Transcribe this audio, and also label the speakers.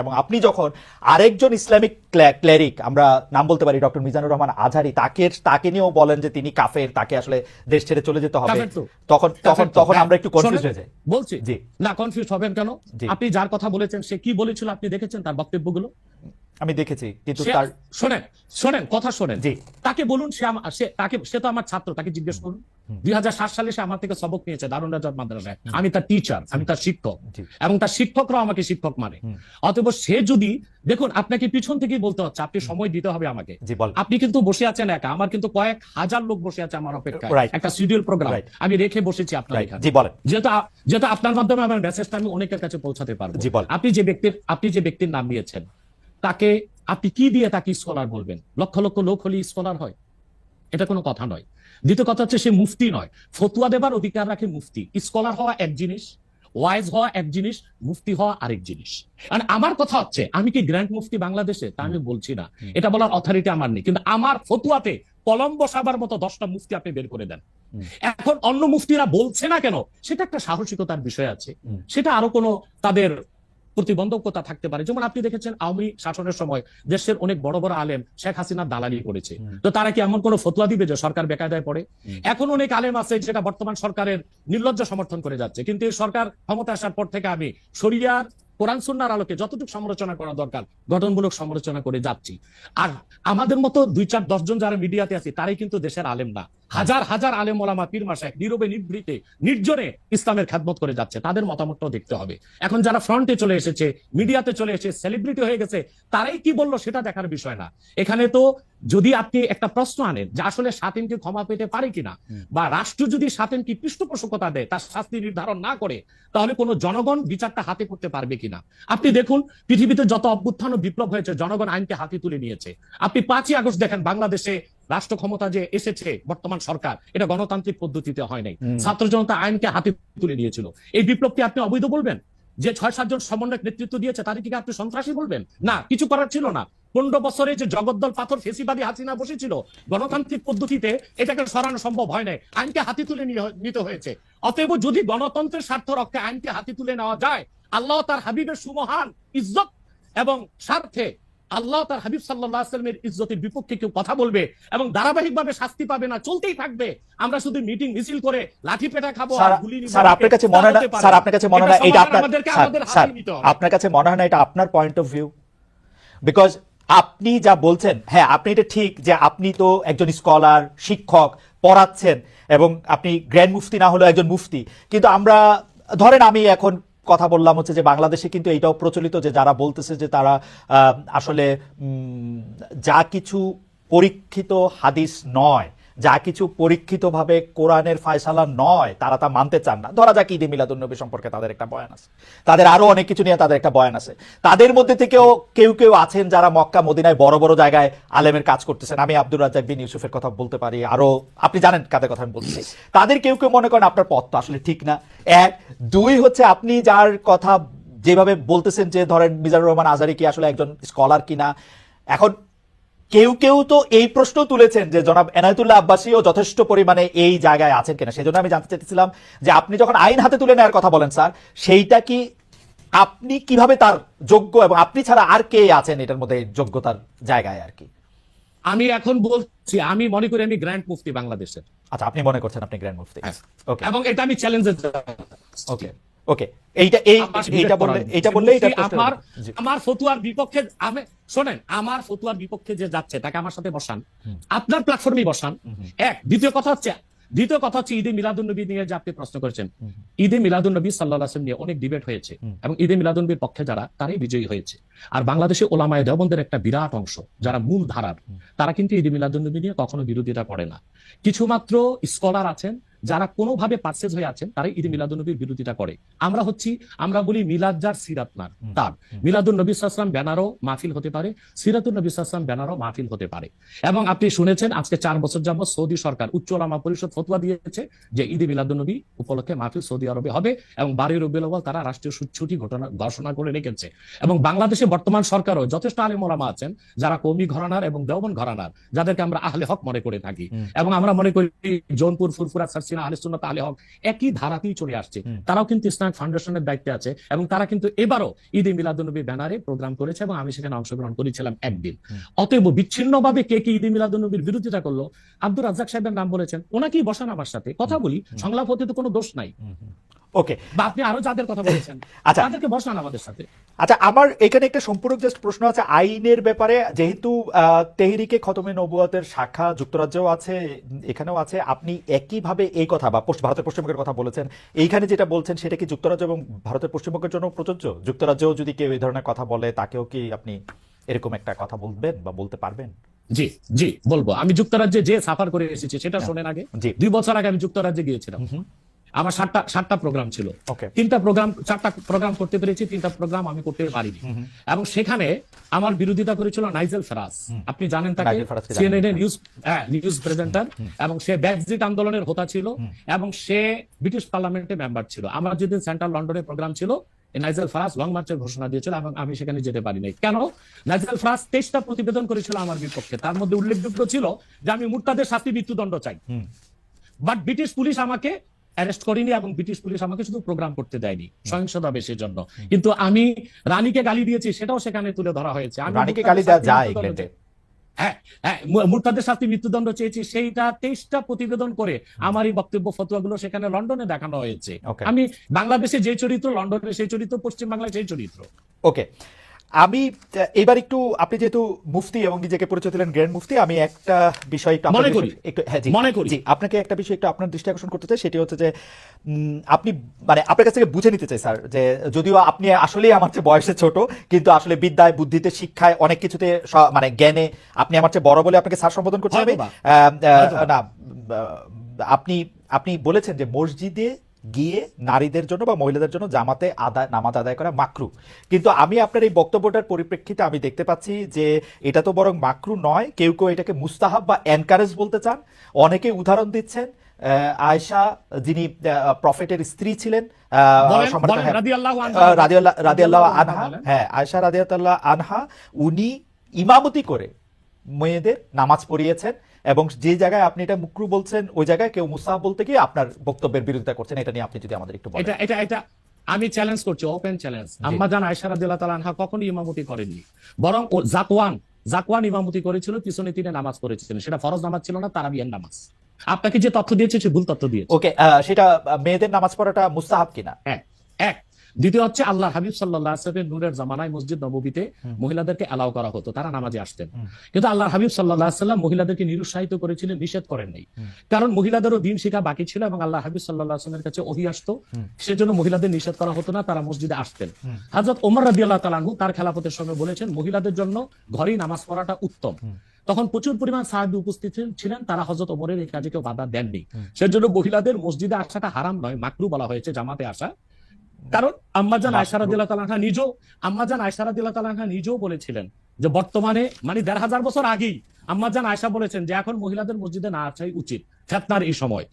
Speaker 1: এবং আপনি যখন আরেকজন ইসলামিক ক্লেরিক, আমরা নাম বলতে পারি ডক্টর মিজানুর রহমান আজহারি, তাকে নিয়েও বলেন যে তিনি কাফের, তাকে আসলে দেশ ছেড়ে চলে যেতে হবে, তখন আমরা একটু কনফিউজ হয়ে যাই।
Speaker 2: বলছি জি না, কনফিউজ হবেন কেন? আপনি যার কথা বলেছেন সে কি বলেছিল আপনি দেখেছেন তার বক্তব্যগুলো?
Speaker 1: আমি দেখেছি, কিন্তু তার
Speaker 2: শোনেন কথা শোনেন। তাকে বলুন, সে তো আমার ছাত্র, তাকে জিজ্ঞেস করুন। 2007 সালে সে আমার থেকে সবক নিয়েছে দারুন রাজা মাদ্রাসায়, আমি তার টিচার, আমি তার শিক্ষক, এবং তার শিক্ষকরাও আমাকে শিক্ষক মানে। অতএব সে যদি, দেখুন আপনাকে পিছন থেকেই বলতে হচ্ছে, আপনি সময় দিতে হবে আমাকে। আপনি কিন্তু বসে আছেন একা, আমার কিন্তু কয়েক হাজার লোক বসে আছে আমার অপেক্ষায়, একটা শিডিউল প্রোগ্রাম আমি রেখে বসেছি আপনার এখানে। যেহেতু আপনার মাধ্যমে আমার মেসেজটা আমি অনেকের কাছে পৌঁছাতে পারবো। আপনি যে ব্যক্তির নাম নিয়েছেন, তাকে আপনি কি দিয়ে তাকে স্কলার বলবেন? লক্ষ লক্ষ লোক হলে স্কলার হয়? এটা কোনো কথা নয়। দ্বিতীয় কথা হচ্ছে সে মুফতি নয়, ফতুয়া দেবার অধিকার রাখে মুফতি। স্কলার হওয়া এক জিনিস, ওয়াইজ হওয়া এক জিনিস, মুফতি হওয়া আরেক জিনিস। আর আমার কথা হচ্ছে, আমি কি গ্র্যান্ড মুফতি বাংলাদেশে? তা আমি বলছি না, এটা বলার অথরিটি আমার নেই, কিন্তু আমার ফতুয়াতে কলম বসাবার মতো 10টা মুফতি আপনি বের করে দেন। এখন অন্য মুফতিরা বলছে না কেন, সেটা একটা সাহসিকতার বিষয় আছে, সেটা আরো কোনো তাদের প্রতিবন্ধকতা থাকতে পারে। যেমন আপনি দেখেছেন আওয়ামী শাসনের সময় দেশের অনেক বড় বড় আলেম শেখ হাসিনা দালালি করেছে, তো তারা কি এমন কোন ফতোয়া দিবে যে সরকার বেকায়দায় পড়ে? এখন অনেক আলেম আছে যেটা বর্তমান সরকারের নির্লজ্জ সমর্থন করে যাচ্ছে, কিন্তু এই সরকার ক্ষমতা আসার পর থেকে আমি শরিয়ার কোরআন সুন্নাহর আলোকে যতটুকু সমালোচনা করা দরকার গঠনমূলক সমালোচনা করে যাচ্ছি। আর আমাদের মতো 2-4-10 জন যারা মিডিয়াতে আছে তারাই কিন্তু দেশের আলেম না। হাজার হাজার আলেম ওলামা পীর মাশায়েখ নীরবে নিভৃতে নির্জনে ইসলামের খেদমত করে যাচ্ছে, তাদের মতামতটাও দেখতে হবে। এখন যারা ফ্রন্টে চলে এসেছে, মিডিয়াতে চলে এসে সেলিব্রিটি হয়ে গেছে, তারাই কি বললো সেটা দেখার বিষয় না। এখানে তো যদি আপনি একটা প্রশ্ন আনেন যে আসলে শাতিনকে ক্ষমা পেতে পারে কিনা, বা রাষ্ট্র যদি শাতিনকে পৃষ্ঠপোষকতা দেয়, তার শাস্তি নির্ধারণ না করে, তাহলে কোনো জনগণ বিচারটা হাতে করতে পারবে কিনা? আপনি দেখুন পৃথিবীতে যত অভ্যুত্থান ও বিপ্লব হয়েছে, জনগণ আইনকে হাতে তুলে নিয়েছে। আপনি 5ই আগস্ট দেখেন, বাংলাদেশে রাষ্ট্র ক্ষমতা যে এসেছে বর্তমান সরকার, এটা গণতান্ত্রিক পদ্ধতিতে হয় নাই, ছাত্র জনতা আইনকে হাতে তুলে নিয়েছিল। এই বিপ্লবকে আপনি অবৈধ বলবেন? যে 6-7 জন সমন্বয়ক নেতৃত্ব দিয়েছে তাদেরকে আপনি সন্ত্রাসী বলবেন? না, কিছু করার ছিল না। 15 বছরে যে জগদ্দল পাথর ফেসিবাদী হাসিনা বসেছিল, গণতান্ত্রিক পদ্ধতিতে এটাকে সরানো সম্ভব হয় নাই, আইনকে হাতে তুলে নিতে হয়েছে। অতএব যদি গণতন্ত্রের স্বার্থ রক্ষে আইনকে হাতে তুলে নেওয়া যায়, আল্লাহ তার হাবিবের সুমহান ইজ্জত এবং স্বার্থে আল্লাহ তার হাবিব সাল্লাল্লাহু আলাইহি ওয়াসাল্লামের ইজ্জতের বিপক্ষে কেউ কথা বলবে এবং ধারাবাহিকভাবে শাস্তি পাবে না, চলতেই থাকবে। আমরা শুধু মিটিং মিছিল করে লাঠি পেটা খাবো আর গুলি নিব।
Speaker 1: স্যার আপনার কাছে মনে হয় না, স্যার আপনার কাছে মনে হয় না এটা আপনার কাছে মনে হয় না এটা আপনার পয়েন্ট অফ ভিউ? বিকজ আপনি যা বলছেন, হ্যাঁ আপনি এটা ঠিক যে আপনি তো একজন স্কলার, শিক্ষক, পড়াচ্ছেন, এবং আপনি গ্র্যান্ড মুফতি না হলেও একজন মুফতি। কিন্তু আমরা ধরেন, আমি এখন কথা বললাম হচ্ছে যে বাংলাদেশে কিন্তু এইটাও প্রচলিত যে যারা বলতেছে যে তারা আসলে যা কিছু পরীক্ষিত হাদিস নয়, যা কিছু পরীক্ষিতভাবে কোরআনের ফায়সালা নয়, তারা তা মানতে চান না। ধরা যাক ঈদে মিলাদুন্নবী সম্পর্কে তাদের একটা বয়ান আছে, তাদের আরো অনেক কিছু নিয়ে তাদের একটা বয়ান আছে। তাদের মধ্যে থেকেও কেউ কেউ আছেন যারা মক্কা মদিনায় বড় বড় জায়গায় আলেমের কাজ করতেছেন। আমি আব্দুর রাজ্জাক বিন ইউসুফের কথা বলতে পারি, আরো আপনি জানেন কাদের কথা আমি বলছি। তাদের কেউ কেউ মনে করেন আপনার পথ তো আসলে ঠিক না। 1, 2 হচ্ছে আপনি যার কথা যেভাবে বলতেছেন যে ধরেন মিজানুর রহমান আজহারি কি আসলে একজন স্কলার কিনা। এখন কেউ কেউ তো এই প্রশ্ন তুলেছেন যে জনাব এনায়েতুল্লাহ আব্বাসীও যথেষ্ট পরিমাণে এই জায়গায় আছেন কিনা। সেজন্য আমি জানতে চাইছিলাম যে আপনি যখন আইন হাতে তুলে নেওয়ার কথা বলেন স্যার, সেইটা কি আপনি কিভাবে তার যোগ্য, এবং আপনি ছাড়া আর কে আছেন এটার মধ্যে যোগ্যতার জায়গায় আর কি?
Speaker 2: আমি এখন বলছি, আমি মনে করি আমি গ্র্যান্ড মুফতি বাংলাদেশের।
Speaker 1: আচ্ছা, আপনি মনে করছেন আপনি গ্র্যান্ড মুফতি? ওকে,
Speaker 2: এবং এটা আমি চ্যালেঞ্জে।
Speaker 1: ওকে ওকে, এইটা বললে
Speaker 2: আমার ফতুয়ার বিপক্ষে, শোনেন, আমার ফতুয়ার বিপক্ষে যে যাচ্ছে তাকে আমার সাথে বসান, আপনার প্ল্যাটফর্মে বসান। দ্বিতীয় কথা হচ্ছে ঈদে মিলাদুন্নবী নিয়ে যে আপনি প্রশ্ন করেছেন, ঈদে মিলাদুন্নবী সাল্লাল্লাহু আলাইহি ওয়াসাল্লাম নিয়ে অনেক ডিবেট হয়েছে, এবং ঈদে মিলাদুন্নবীর পক্ষে যারা, তারাই বিজয়ী হয়েছে। আর বাংলাদেশে ওলামায়ে দেওবন্দের একটা বিরাট অংশ যারা মূল ধারার, তারা কিন্তু ঈদে মিলাদুন্নবী নিয়ে কখনো বিরোধিতা করে না। কিছুমাত্র স্কলার আছেন যারা কোনোভাবে পারসেজ হয়ে আছেন, তারাই ঈদে মিলাদুন্নবীর বিরোধিতা করে। আমরা বলি মিলাদ যার সিরাত নার তার, মিলাদুন নবী সাল্লাল্লাহু আলাইহি ওয়াসাল্লাম ব্যানারও মাহফিল হতে পারে, সিরাতুন নবী সাল্লাল্লাহু আলাইহি ওয়াসাল্লাম ব্যানারও মাহফিল হতে পারে। এবং আপনি শুনেছেন আজকে 4 বছর যাবত সৌদি সরকার উচ্চ ওলামা পরিষদ ফতোয়া দিয়েছে যে ঈদে মিলাদুন্নবী উপলক্ষে মাহফিল সৌদি আরবে হবে, এবং 12 রবিউল আউয়াল তারা রাষ্ট্রীয় ছুটি ঘোষণা করে রেখেছে। এবং বাংলাদেশে বর্তমান সরকারও যথেষ্ট আলেম ওলামা আছেন যারা কওমি ঘরানার এবং দেওবন্দ ঘরানার, যাদেরকে আমরা আহলে হক মনে করে থাকি, এবং আমরা মনে করি জৌনপুর, ফুরফুরা, হাসিনা, আহলে সুন্নাত, আলে হক একই ধারাতেই চলে আসছে। তারাও কিন্তু ইসলামিক ফাউন্ডেশনের দায়িত্বে আছে এবং তারা কিন্তু এবারও ঈদে মিলাদুন্নবী ব্যানারে প্রোগ্রাম করেছে এবং আমি সেখানে অংশগ্রহণ করেছিলাম একদিন। অতএব বিচ্ছিন্নভাবে কে কে ঈদে মিলাদুন্নবীর বিরোধিতা করলো, আব্দুর রাজ্জাক সাহেবের নাম বলেছেন, ওনাকেই বসান আমার সাথে কথা বলি, সংলাপ হতে তো কোনো দোষ নাই।
Speaker 1: ওকে,
Speaker 2: বা আপনি আরো যাদের কথা বলেছেন
Speaker 1: আচ্ছা
Speaker 2: তাদেরকে বসান আমাদের সাথে।
Speaker 1: আচ্ছা, আমার এখানে একটা সম্পূরক জাস্ট প্রশ্ন আছে আইনের ব্যাপারে। যেহেতু তেহরিকে খতমে নবুয়তের শাখা যুক্তরাজ্যেও আছে, এখানেও আছে, আপনি একইভাবে এই কথা বা ভারতের পশ্চিমবঙ্গের কথা বলেছেন, এইখানে যেটা বলছেন সেটা কি যুক্তরাজ্য এবং ভারতের পশ্চিমবঙ্গের জন্য প্রযোজ্য? যুক্তরাজ্যেও যদি কেউ এই ধরনের কথা বলে তাকেও কি আপনি এরকম একটা কথা বলবেন বা বলতে পারবেন?
Speaker 2: জি জি বলবো। আমি যুক্তরাজ্যে যে সাফার করে এসেছি সেটা শোনেন আগে।
Speaker 1: জি।
Speaker 2: 2 বছর আগে আমি যুক্তরাজ্যে গিয়েছিলাম। আমার 7টা প্রোগ্রাম ছিল।
Speaker 1: ওকে।
Speaker 2: 4টা প্রোগ্রাম করতে পেরেছি, 3টা প্রোগ্রাম আমি করতে পারিনি। এবং সেখানে আমার বিরোধিতা করেছিল নাইজেল ফারাজ। আপনি জানেন তাকে,
Speaker 1: নাইজেল ফারাজকে জানি।
Speaker 2: সিএনএন নিউজ প্রেজেন্টার, এবং সে ব্রেক্সিট আন্দোলনের হোতা ছিল এবং সে ব্রিটিশ পার্লামেন্টে মেম্বার ছিল। আমার যেদিন সেন্ট্রাল লন্ডনে প্রোগ্রাম ছিল, নাইজেল ফারাজ লং মার্চের ঘোষণা দিয়েছিল এবং আমি সেখানে যেতে পারি নাই। কেন? নাইজেল ফারাজ 23টা প্রতিবেদন করেছিল আমার বিপক্ষে। তার মধ্যে উল্লেখযোগ্য ছিল যে আমি মুরতাদের শাস্তি মৃত্যুদণ্ড চাই। বাট ব্রিটিশ পুলিশ আমাকে অ্যারেস্ট করেনি এবং ব্রিটিশ পুলিশ আমাকে শুধু প্রোগ্রাম করতে দেয়নি সহিংসতা বেশির জন্য। কিন্তু আমি রানীকে গালি দিয়েছি, সেটাও সেখানে তুলে ধরা হয়েছে। আমি
Speaker 1: রানীকে গালি দেওয়া যায় ইংল্যান্ডে?
Speaker 2: হ্যাঁ হ্যাঁ, মুরতাদের শাস্তি মৃত্যুদণ্ড চেয়েছি, সেইটা 23টা প্রতিবেদন করে আমার এই বক্তব্য ফতোয়াগুলো সেখানে লন্ডনে দেখানো হয়েছে।
Speaker 1: Okay.
Speaker 2: আমি বাংলাদেশে যে চরিত্র, লন্ডনে সেই চরিত্র, পশ্চিম বাংলায় সেই চরিত্র।
Speaker 1: ওকে, আমি এবার একটু, আপনি যেহেতু মুফতি এবং নিজেকে পরিচয় দিলেন গ্র্যান্ড মুফতি, আমি একটা বিষয় একটু
Speaker 2: মনে করি,
Speaker 1: একটু হ্যাঁ জি
Speaker 2: মনে করি।
Speaker 1: জি, আপনাকে একটা বিষয় একটু আপনার দৃষ্টি আকর্ষণ করতে চাই। সেটি হচ্ছে যে আপনি মানে আপনার কাছ থেকে বুঝে নিতে চাই স্যার, যে যদিও আপনি আসলেই আমার চেয়ে বয়সে ছোট, কিন্তু আসলে বিদ্যায়, বুদ্ধিতে, শিক্ষায়, অনেক কিছুতে মানে জ্ঞানে আপনি আমার চেয়ে বড় বলে আপনাকে স্যার সম্বোধন করতে হবে। না, আপনি বলেছেন যে মসজিদে গিয়ে নারীদের জন্য বা মহিলাদের জন্য জামাতে নামাজ আদায় করা মাকরু, কিন্তু আমি আপনার এই বক্তব্যটার পরিপ্রেক্ষিতে আমি দেখতে পাচ্ছি যে এটা তো বরং মাকরু নয়, কেউ কেউ এটাকে মুস্তাহাব বা এনকারেজ বলতে চান। অনেকে উদাহরণ দিচ্ছেন আয়েশা, যিনি প্রফেটের স্ত্রী ছিলেন, রাদিয়াল্লাহু আনহা, হ্যাঁ আয়েশা রাদিয়াল্লাহু আনহা, উনি ইমামতি করে মেয়েদের নামাজ পড়িয়েছেন, এবং যে জায়গায় আপনি এটা মুকরু বলছেন ওই জায়গায় কেউ মুস্তাহাব বলতে গিয়ে আপনার বক্তব্যের বিরোধিতা করছেন। এটা নিয়ে আপনি যদি আমাদের একটু বলেন।
Speaker 2: এটা আমি চ্যালেঞ্জ করছি, ওপেন চ্যালেঞ্জ। আম্মা জান আয়েশা রাদিয়াল্লাহু তাআলা আনহা কখনোই ইমামতি করেননি, বরং জাকওয়ান ইমামতি করেছিল, পিছনে তিনি নামাজ পড়েছিলেন। সেটা ফরজ নামাজ ছিল না, তারাবিয়ার নামাজ। আপনাকে যে তথ্য দিয়েছে সে ভুল তথ্য দিয়েছে।
Speaker 1: ওকে, সেটা মেয়েদের নামাজ পড়াটা মুস্তাহাব কিনা?
Speaker 2: এক। দ্বিতীয় হচ্ছে আল্লাহ হাবিব সাল্লাল্লাহু আলাইহি ওয়াসাল্লামের নূরের জামানায় মসজিদ নববীতে মহিলাদেরকে অ্যালাউ করা হতো, তারা নামাজে আসতেন। কিন্তু আল্লাহ হাবিব সাল্লাল্লাহু আলাইহি ওয়াসাল্লাম মহিলাদেরকে নিরুৎসাহিত করেছিলেন, নিষেধ করেন নাই। কারণ মহিলাদেরও দিন শেখা বাকি ছিল এবং আল্লাহ হাবিব সাল্লাল্লাহু আলাইহি ওয়াসাল্লামের কাছে ওহী আসতো, সেজন্য মহিলাদের নিষেধ করা হতো না, তারা মসজিদে আসতেন। হযরত ওমর রাদিয়াল্লাহু তাআলা আনহু তার খেলাফতের সময় বলেছেন মহিলাদের জন্য ঘরেই নামাজ পড়াটা উত্তম। তখন প্রচুর পরিমাণ সাহাবী উপস্থিত ছিলেন, তারা হযরত ওমরের এই কাজে কেউ বাধা দেননি। সেজন্য মহিলাদের মসজিদে আসাটা হারাম নয়, মাকরু বলা হয়েছে জামাতে আসা। কারণ আম্মাজান আয়েশা রাদিয়াল্লাহু তাআলা আনহা নিজেও বলেছিলেন যে বর্তমানে মানে 1500 বছর আগেই আম্মাজান আয়েশা বলেছেন যে এখন মহিলাদের মসজিদে না আসাই উচিত ফিতনার এই সময়।